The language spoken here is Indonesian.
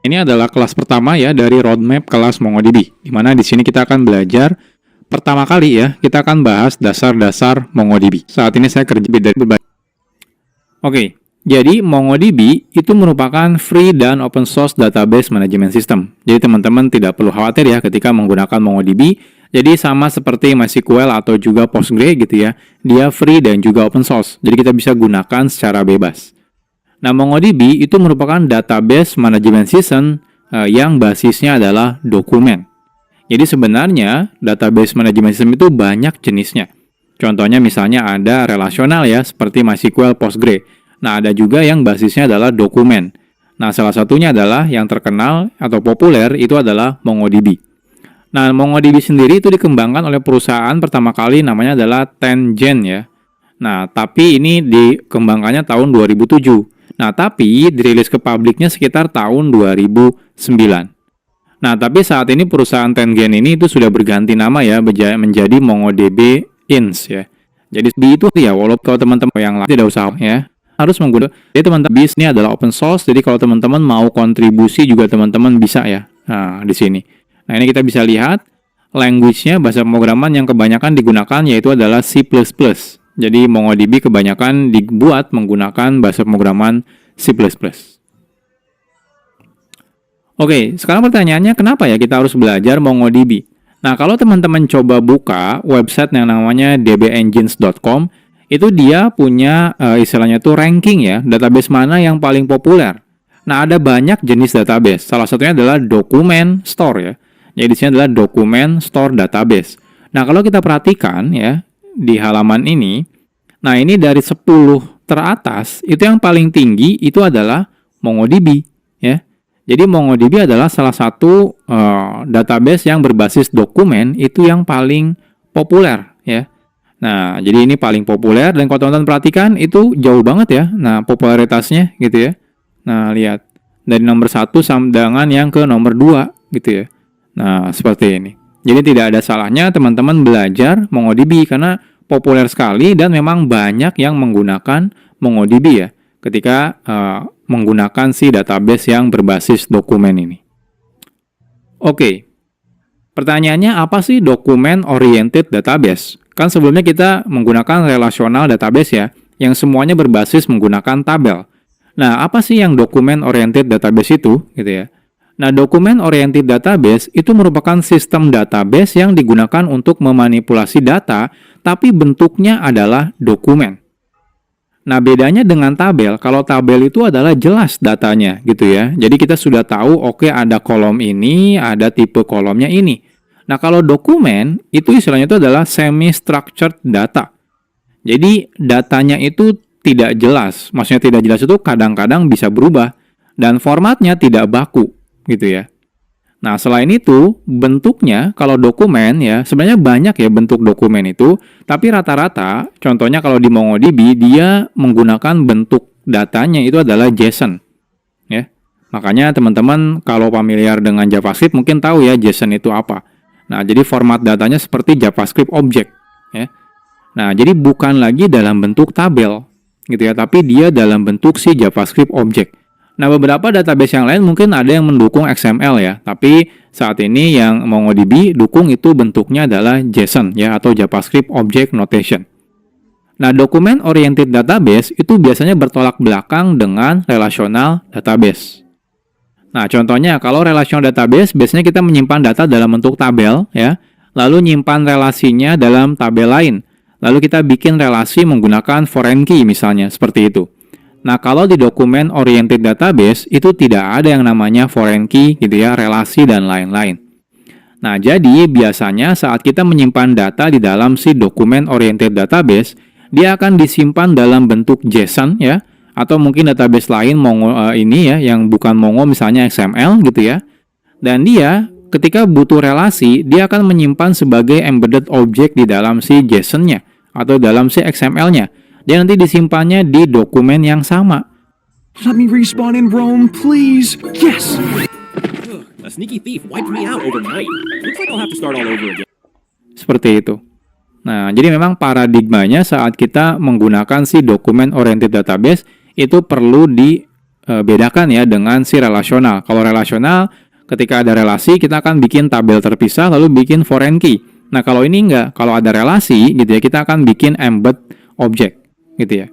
Ini adalah kelas pertama ya dari roadmap kelas MongoDB, di mana di sini kita akan belajar pertama kali ya, kita akan bahas dasar-dasar MongoDB. Saat ini saya kerja dari berbagai. Oke, jadi MongoDB itu merupakan free dan open source database management system. Jadi teman-teman tidak perlu khawatir ya ketika menggunakan MongoDB. Jadi sama seperti MySQL atau juga Postgre gitu ya, dia free dan juga open source. Jadi kita bisa gunakan secara bebas. Nah, MongoDB itu merupakan database management system yang basisnya adalah dokumen. Jadi sebenarnya database management system itu banyak jenisnya. Contohnya misalnya ada relasional ya, seperti MySQL, Postgre. Nah, ada juga yang basisnya adalah dokumen. Nah, salah satunya adalah yang terkenal atau populer itu adalah MongoDB. Nah, MongoDB sendiri itu dikembangkan oleh perusahaan pertama kali namanya adalah Tengen ya. Nah, tapi ini dikembangkannya tahun 2007. Nah, tapi dirilis ke publiknya sekitar tahun 2009. Nah, tapi saat ini perusahaan Tengen ini itu sudah berganti nama ya, menjadi MongoDB Ins ya. Jadi itu ya, walaupun kalau teman-teman yang lain tidak usah ya, harus menggunakan. Jadi teman-teman, BIS ini adalah open source, jadi kalau teman-teman mau kontribusi juga teman-teman bisa ya. Nah, di sini. Nah, ini kita bisa lihat language-nya, bahasa pemrograman yang kebanyakan digunakan yaitu adalah C++. Jadi MongoDB kebanyakan dibuat menggunakan bahasa pemrograman C++. Oke, sekarang pertanyaannya kenapa ya kita harus belajar MongoDB? Nah, kalau teman-teman coba buka website yang namanya dbengines.com, itu dia punya istilahnya itu ranking ya, database mana yang paling populer. Nah, ada banyak jenis database. Salah satunya adalah document store ya. Jadi di sini adalah document store database. Nah, kalau kita perhatikan ya, di halaman ini, nah ini dari 10 teratas, itu yang paling tinggi itu adalah MongoDB ya. Jadi MongoDB adalah salah satu database yang berbasis dokumen itu yang paling populer ya. Nah, jadi ini paling populer dan kalau teman-teman perhatikan itu jauh banget ya. Nah, popularitasnya gitu ya. Nah, lihat dari nomor 1 dengan yang ke nomor 2 gitu ya. Nah, seperti ini. Jadi tidak ada salahnya teman-teman belajar MongoDB karena populer sekali dan memang banyak yang menggunakan MongoDB ya ketika menggunakan si database yang berbasis dokumen ini. Oke, pertanyaannya apa sih document oriented database? Kan sebelumnya kita menggunakan relational database ya, yang semuanya berbasis menggunakan tabel. Nah, apa sih yang document oriented database itu? Gitu ya. Nah, document oriented database itu merupakan sistem database yang digunakan untuk memanipulasi data, tapi bentuknya adalah dokumen. Nah, bedanya dengan tabel, kalau tabel itu adalah jelas datanya gitu ya. Jadi kita sudah tahu, oke, ada kolom ini, ada tipe kolomnya ini. Nah, kalau dokumen, itu istilahnya itu adalah semi-structured data. Jadi datanya itu tidak jelas. Maksudnya tidak jelas itu kadang-kadang bisa berubah. Dan formatnya tidak baku gitu ya. Nah, selain itu, bentuknya kalau dokumen ya, sebenarnya banyak ya bentuk dokumen itu, tapi rata-rata, contohnya kalau di MongoDB, dia menggunakan bentuk datanya itu adalah JSON. Ya. Makanya teman-teman kalau familiar dengan JavaScript mungkin tahu ya JSON itu apa. Nah, jadi format datanya seperti JavaScript object. Ya. Nah, jadi bukan lagi dalam bentuk tabel, gitu ya, tapi dia dalam bentuk si JavaScript object. Nah, beberapa database yang lain mungkin ada yang mendukung XML ya, tapi saat ini yang MongoDB dukung itu bentuknya adalah JSON ya, atau JavaScript Object Notation. Nah, document oriented database itu biasanya bertolak belakang dengan relational database. Nah, contohnya kalau relational database biasanya kita menyimpan data dalam bentuk tabel ya, lalu nyimpan relasinya dalam tabel lain. Lalu kita bikin relasi menggunakan foreign key misalnya, seperti itu. Nah, kalau di dokumen oriented database, itu tidak ada yang namanya foreign key, gitu ya, relasi dan lain-lain. Nah, jadi biasanya saat kita menyimpan data di dalam si dokumen oriented database, dia akan disimpan dalam bentuk JSON, ya, atau mungkin database lain Mongo ini ya, yang bukan Mongo misalnya XML, gitu ya. Dan dia, ketika butuh relasi, dia akan menyimpan sebagai embedded object di dalam si JSON-nya, atau dalam si XML-nya. Dia nanti disimpannya di dokumen yang sama. Let me respawn in Rome, please. Yes. A sneaky thief wiped me out overnight. Looks like I'll have to start all over again. Seperti itu. Nah, jadi memang paradigmanya saat kita menggunakan si dokumen oriented database itu perlu bedakan ya dengan si relasional. Kalau relasional, ketika ada relasi, kita akan bikin tabel terpisah, lalu bikin foreign key. Nah, kalau ini enggak. Kalau ada relasi, gitu ya, kita akan bikin embed object, gitu ya.